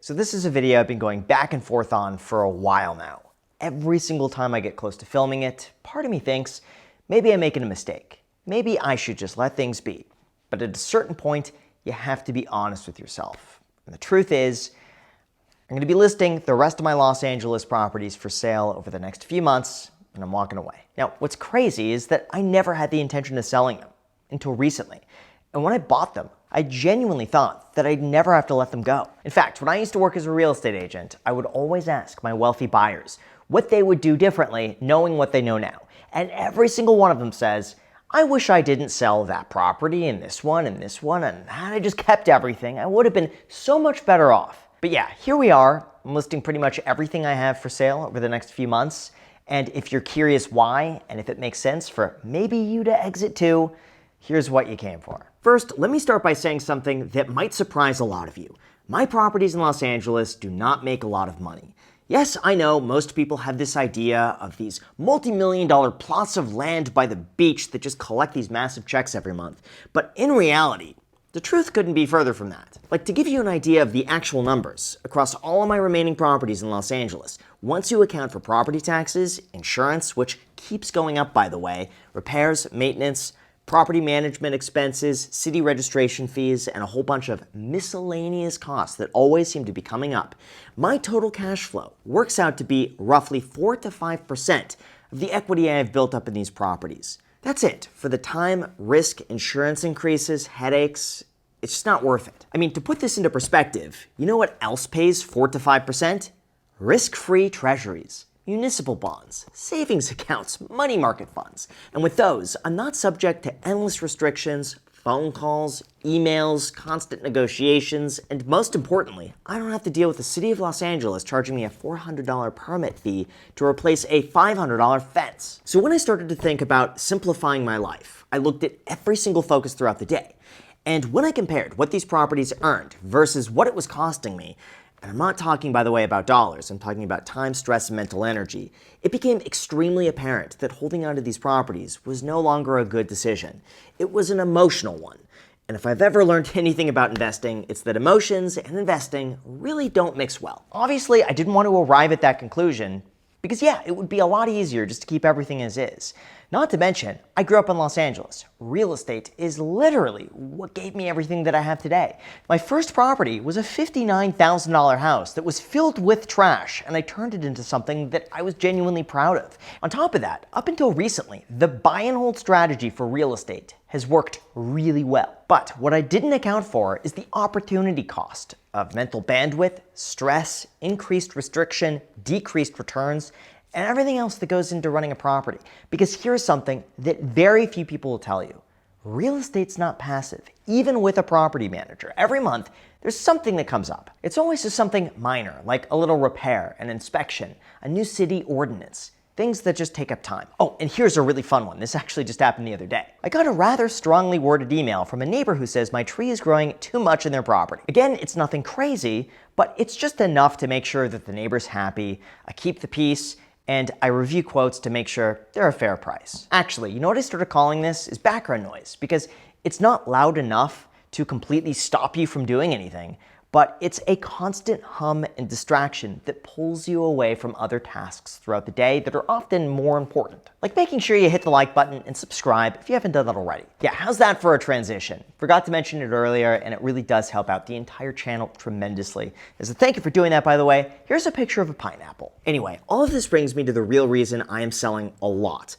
So this is a video I've been going back and forth on for a while now. Every single time I get close to filming it, part of me thinks, maybe I'm making a mistake. Maybe I should just let things be. But at a certain point, you have to be honest with yourself. And the truth is, I'm going to be listing the rest of my Los Angeles properties for sale over the next few months, and I'm walking away. Now, what's crazy is that I never had the intention of selling them until recently. And when I bought them, I genuinely thought that I'd never have to let them go. In fact, when I used to work as a real estate agent, I would always ask my wealthy buyers what they would do differently knowing what they know now. And every single one of them says, I wish I didn't sell that property and this one, and had I just kept everything, I would have been so much better off. But yeah, here we are. I'm listing pretty much everything I have for sale over the next few months. And if you're curious why, and if it makes sense for maybe you to exit too, here's what you came for. First, let me start by saying something that might surprise a lot of you. My properties in Los Angeles do not make a lot of money. Yes, I know most people have this idea of these multi-million-dollar plots of land by the beach that just collect these massive checks every month. But in reality, the truth couldn't be further from that. Like, to give you an idea of the actual numbers, across all of my remaining properties in Los Angeles, once you account for property taxes, insurance, which keeps going up by the way, repairs, maintenance, property management expenses, city registration fees, and a whole bunch of miscellaneous costs that always seem to be coming up, my total cash flow works out to be roughly 4 to 5% of the equity I have built up in these properties. That's it. For the time, risk, insurance increases, headaches, it's just not worth it. I mean, to put this into perspective, you know what else pays 4 to 5%? Risk-free treasuries. Municipal bonds, savings accounts, money market funds. And with those, I'm not subject to endless restrictions, phone calls, emails, constant negotiations, and most importantly, I don't have to deal with the city of Los Angeles charging me a $400 permit fee to replace a $500 fence. So when I started to think about simplifying my life, I looked at every single focus throughout the day. And when I compared what these properties earned versus what it was costing me, and I'm not talking, by the way, about dollars, I'm talking about time, stress, and mental energy, it became extremely apparent that holding onto these properties was no longer a good decision. It was an emotional one. And if I've ever learned anything about investing, it's that emotions and investing really don't mix well. Obviously, I didn't want to arrive at that conclusion because, yeah, it would be a lot easier just to keep everything as is. Not to mention, I grew up in Los Angeles. Real estate is literally what gave me everything that I have today. My first property was a $59,000 house that was filled with trash, and I turned it into something that I was genuinely proud of. On top of that, up until recently, the buy and hold strategy for real estate has worked really well. But what I didn't account for is the opportunity cost of mental bandwidth, stress, increased restriction, decreased returns, and everything else that goes into running a property. Because here's something that very few people will tell you. Real estate's not passive. Even with a property manager, every month, there's something that comes up. It's always just something minor, like a little repair, an inspection, a new city ordinance, things that just take up time. Oh, and here's a really fun one. This actually just happened the other day. I got a rather strongly worded email from a neighbor who says my tree is growing too much in their property. Again, it's nothing crazy, but it's just enough to make sure that the neighbor's happy, I keep the peace, and I review quotes to make sure they're a fair price. Actually, you know what I started calling this is background noise, because it's not loud enough to completely stop you from doing anything, but it's a constant hum and distraction that pulls you away from other tasks throughout the day that are often more important. Like making sure you hit the like button and subscribe if you haven't done that already. Yeah, how's that for a transition? Forgot to mention it earlier, and it really does help out the entire channel tremendously. As a thank you for doing that, by the way, here's a picture of a pineapple. Anyway, all of this brings me to the real reason I am selling a lot.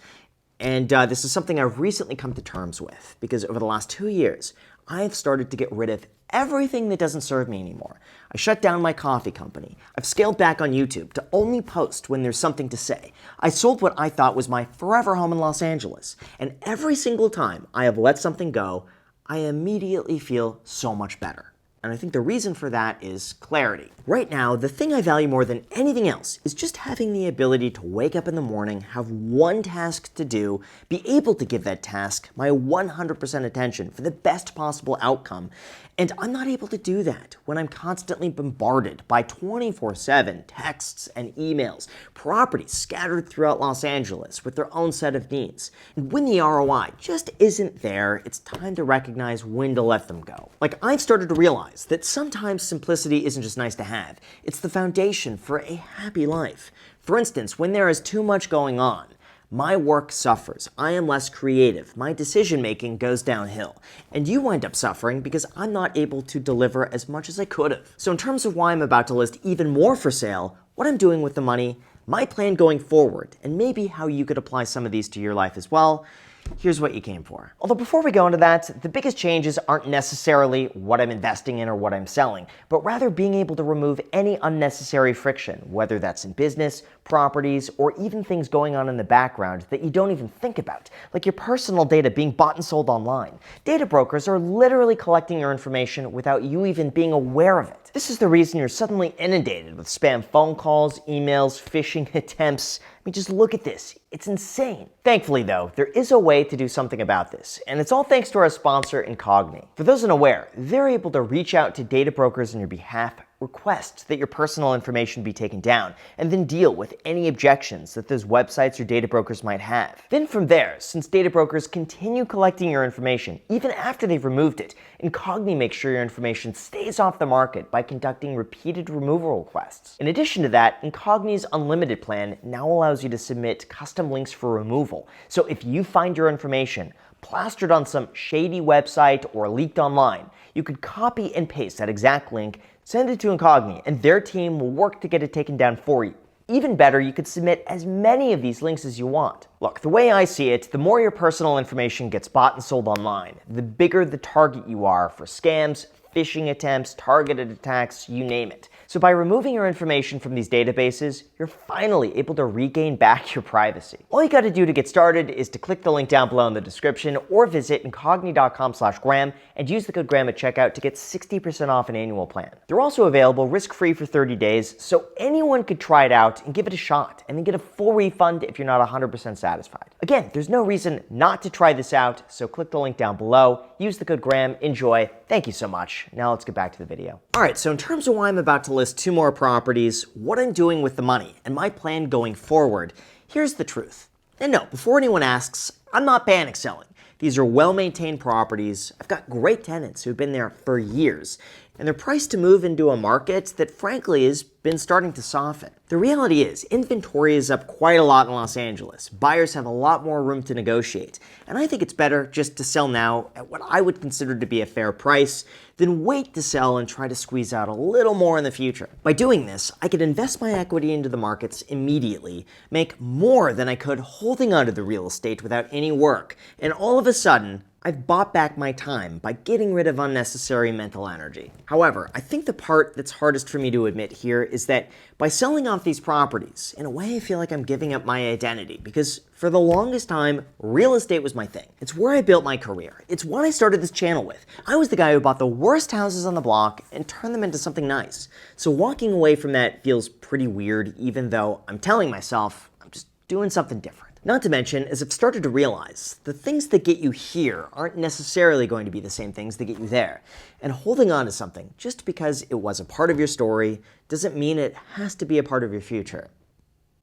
And this is something I've recently come to terms with, because over the last 2 years, I have started to get rid of everything that doesn't serve me anymore. I shut down my coffee company. I've scaled back on YouTube to only post when there's something to say. I sold what I thought was my forever home in Los Angeles. And every single time I have let something go, I immediately feel so much better. And I think the reason for that is clarity. Right now, the thing I value more than anything else is just having the ability to wake up in the morning, have one task to do, be able to give that task my 100% attention for the best possible outcome. And I'm not able to do that when I'm constantly bombarded by 24/7 texts and emails, properties scattered throughout Los Angeles with their own set of needs. And when the ROI just isn't there, it's time to recognize when to let them go. Like, I've started to realize realize that sometimes simplicity isn't just nice to have, it's the foundation for a happy life. For instance, when there is too much going on, my work suffers, I am less creative, my decision making goes downhill, and you wind up suffering because I'm not able to deliver as much as I could have. So in terms of why I'm about to list even more for sale, what I'm doing with the money, my plan going forward, and maybe how you could apply some of these to your life as well, here's what you came for. Although before we go into that, the biggest changes aren't necessarily what I'm investing in or what I'm selling, but rather being able to remove any unnecessary friction, whether that's in business, properties, or even things going on in the background that you don't even think about, like your personal data being bought and sold online. Data brokers are literally collecting your information without you even being aware of it. This is the reason you're suddenly inundated with spam phone calls, emails, phishing attempts. I mean, just look at this. It's insane. Thankfully, though, there is a way to do something about this, and it's all thanks to our sponsor, Incogni. For those unaware, they're able to reach out to data brokers on your behalf, request that your personal information be taken down, and then deal with any objections that those websites or data brokers might have. Then from there, since data brokers continue collecting your information even after they've removed it, Incogni makes sure your information stays off the market by conducting repeated removal requests. In addition to that, Incogni's unlimited plan now allows you to submit custom links for removal. So if you find your information plastered on some shady website or leaked online, you could copy and paste that exact link, send it to Incogni, and their team will work to get it taken down for you. Even better, you could submit as many of these links as you want. Look, the way I see it, the more your personal information gets bought and sold online, the bigger the target you are for scams, phishing attempts, targeted attacks, you name it. So by removing your information from these databases, you're finally able to regain back your privacy. All you got to do to get started is to click the link down below in the description or visit incogni.com/Graham and use the code Graham at checkout to get 60% off an annual plan. They're also available risk-free for 30 days, so anyone could try it out and give it a shot and then get a full refund if you're not 100% satisfied. Again, there's no reason not to try this out, so click the link down below, use the code Graham, enjoy. Thank you so much. Now let's get back to the video. All right, so in terms of why I'm about to list 2 more properties, what I'm doing with the money, and my plan going forward, here's the truth. And no, before anyone asks, I'm not panic selling. These are well-maintained properties. I've got great tenants who've been there for years, and they're priced to move into a market that frankly has been starting to soften. The reality is, inventory is up quite a lot in Los Angeles. Buyers have a lot more room to negotiate, and I think it's better just to sell now at what I would consider to be a fair price than wait to sell and try to squeeze out a little more in the future. By doing this, I could invest my equity into the markets immediately, make more than I could holding onto the real estate without any work, and all of a sudden, I've bought back my time by getting rid of unnecessary mental energy. However, I think the part that's hardest for me to admit here is that by selling off these properties, in a way I feel like I'm giving up my identity because for the longest time, real estate was my thing. It's where I built my career. It's what I started this channel with. I was the guy who bought the worst houses on the block and turned them into something nice. So walking away from that feels pretty weird, even though I'm telling myself I'm just doing something different. Not to mention, as I've started to realize, the things that get you here aren't necessarily going to be the same things that get you there. And holding on to something just because it was a part of your story doesn't mean it has to be a part of your future.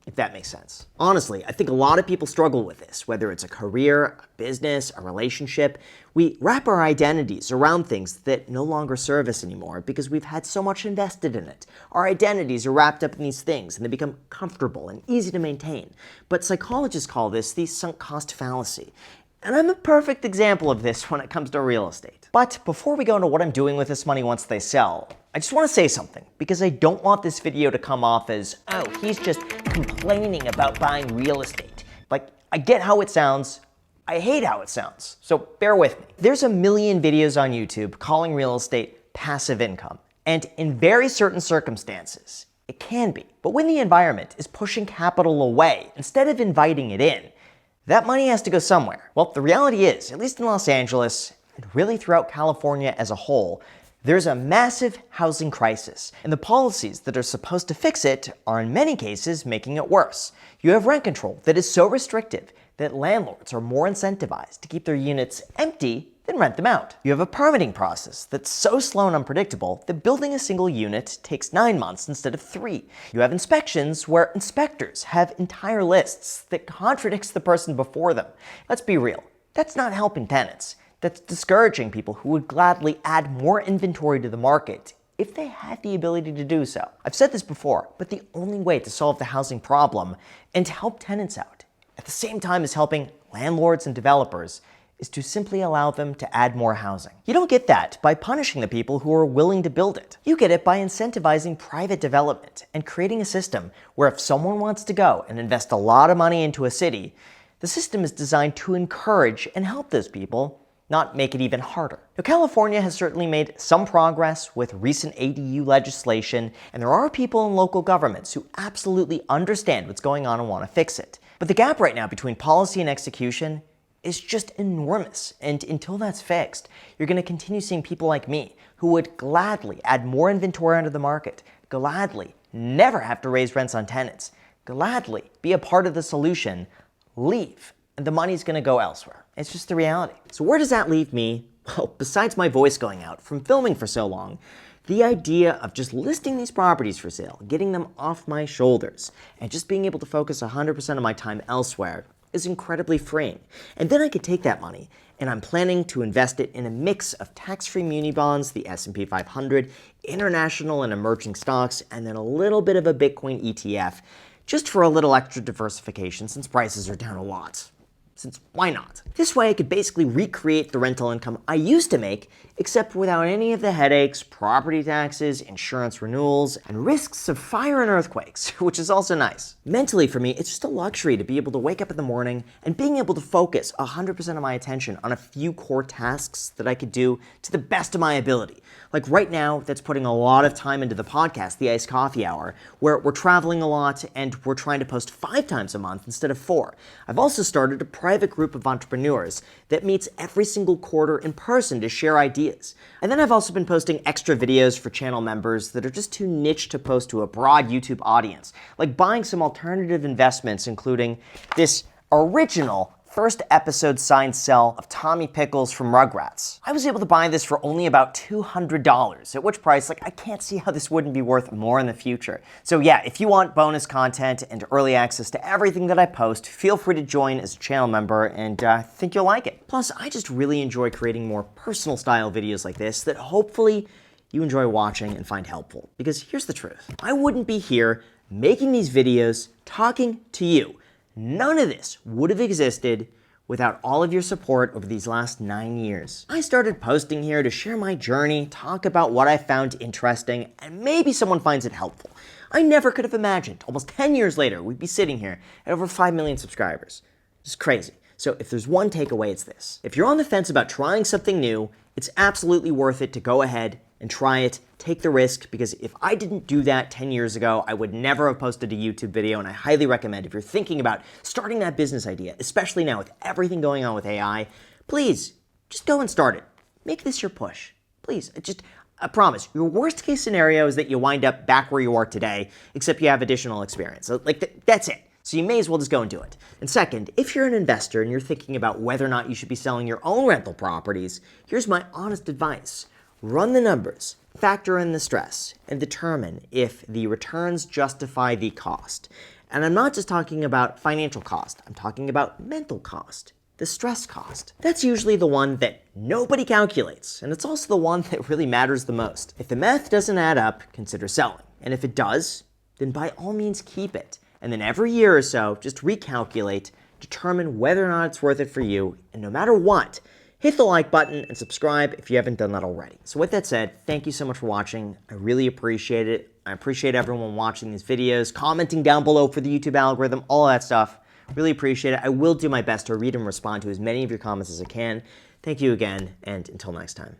If that makes sense. Honestly, I think a lot of people struggle with this, whether it's a career, a business, a relationship. We wrap our identities around things that no longer serve us anymore because we've had so much invested in it. Our identities are wrapped up in these things and they become comfortable and easy to maintain. But psychologists call this the sunk cost fallacy. And I'm a perfect example of this when it comes to real estate. But before we go into what I'm doing with this money once they sell, I just want to say something, because I don't want this video to come off as, oh, he's just complaining about buying real estate. Like, I get how it sounds. I hate how it sounds. So bear with me. There's a million videos on YouTube calling real estate passive income. And in very certain circumstances, it can be. But when the environment is pushing capital away instead of inviting it in, that money has to go somewhere. Well, the reality is, at least in Los Angeles, and really throughout California as a whole, there's a massive housing crisis, and the policies that are supposed to fix it are in many cases making it worse. You have rent control that is so restrictive that landlords are more incentivized to keep their units empty than rent them out. You have a permitting process that's so slow and unpredictable that building a single unit takes 9 months instead of 3. You have inspections where inspectors have entire lists that contradicts the person before them. Let's be real, that's not helping tenants. That's discouraging people who would gladly add more inventory to the market if they had the ability to do so. I've said this before, but the only way to solve the housing problem and to help tenants out, at the same time as helping landlords and developers, is to simply allow them to add more housing. You don't get that by punishing the people who are willing to build it. You get it by incentivizing private development and creating a system where if someone wants to go and invest a lot of money into a city, the system is designed to encourage and help those people, not make it even harder. Now, California has certainly made some progress with recent ADU legislation, and there are people in local governments who absolutely understand what's going on and want to fix it. But the gap right now between policy and execution is just enormous, and until that's fixed, you're going to continue seeing people like me who would gladly add more inventory onto the market, gladly never have to raise rents on tenants, gladly be a part of the solution, leave, and the money's going to go elsewhere. It's just the reality. So where does that leave me? Well, besides my voice going out from filming for so long, the idea of just listing these properties for sale, getting them off my shoulders, and just being able to focus 100% of my time elsewhere is incredibly freeing. And then I could take that money, and I'm planning to invest it in a mix of tax-free muni bonds, the S&P 500, international and emerging stocks, and then a little bit of a Bitcoin ETF, just for a little extra diversification since prices are down a lot. Since why not? This way I could basically recreate the rental income I used to make, except without any of the headaches, property taxes, insurance renewals, and risks of fire and earthquakes, which is also nice. Mentally for me, it's just a luxury to be able to wake up in the morning and being able to focus 100% of my attention on a few core tasks that I could do to the best of my ability. Like right now, that's putting a lot of time into the podcast, the Iced Coffee Hour, where we're traveling a lot and we're trying to post 5 times a month instead of 4. I've also started a private group of entrepreneurs that meets every single quarter in person to share ideas. And then I've also been posting extra videos for channel members that are just too niche to post to a broad YouTube audience, like buying some alternative investments, including this original first episode signed cell of Tommy Pickles from Rugrats. I was able to buy this for only about $200, at which price, I can't see how this wouldn't be worth more in the future. So yeah, if you want bonus content and early access to everything that I post, feel free to join as a channel member, and I think you'll like it. Plus, I just really enjoy creating more personal style videos like this that hopefully you enjoy watching and find helpful. Because here's the truth, I wouldn't be here making these videos, talking to you. None of this would have existed without all of your support over these last 9 years. I started posting here to share my journey, talk about what I found interesting, and maybe someone finds it helpful. I never could have imagined, almost 10 years later, we'd be sitting here at over 5 million subscribers. It's crazy. So if there's one takeaway, it's this. If you're on the fence about trying something new, it's absolutely worth it to go ahead and try it, take the risk, because if I didn't do that 10 years ago, I would never have posted a YouTube video, and I highly recommend if you're thinking about starting that business idea, especially now with everything going on with AI, please, just go and start it. Make this your push. Please, I promise, your worst case scenario is that you wind up back where you are today, except you have additional experience. So, that's it. So you may as well just go and do it. And second, if you're an investor and you're thinking about whether or not you should be selling your own rental properties, here's my honest advice. Run the numbers, factor in the stress, and determine if the returns justify the cost. And I'm not just talking about financial cost, I'm talking about mental cost, the stress cost. That's usually the one that nobody calculates, and it's also the one that really matters the most. If the math doesn't add up, consider selling. And if it does, then by all means keep it. And then every year or so, just recalculate, determine whether or not it's worth it for you, and no matter what, hit the like button and subscribe if you haven't done that already. So with that said, thank you so much for watching. I really appreciate it. I appreciate everyone watching these videos, commenting down below for the YouTube algorithm, all that stuff. Really appreciate it. I will do my best to read and respond to as many of your comments as I can. Thank you again, and until next time.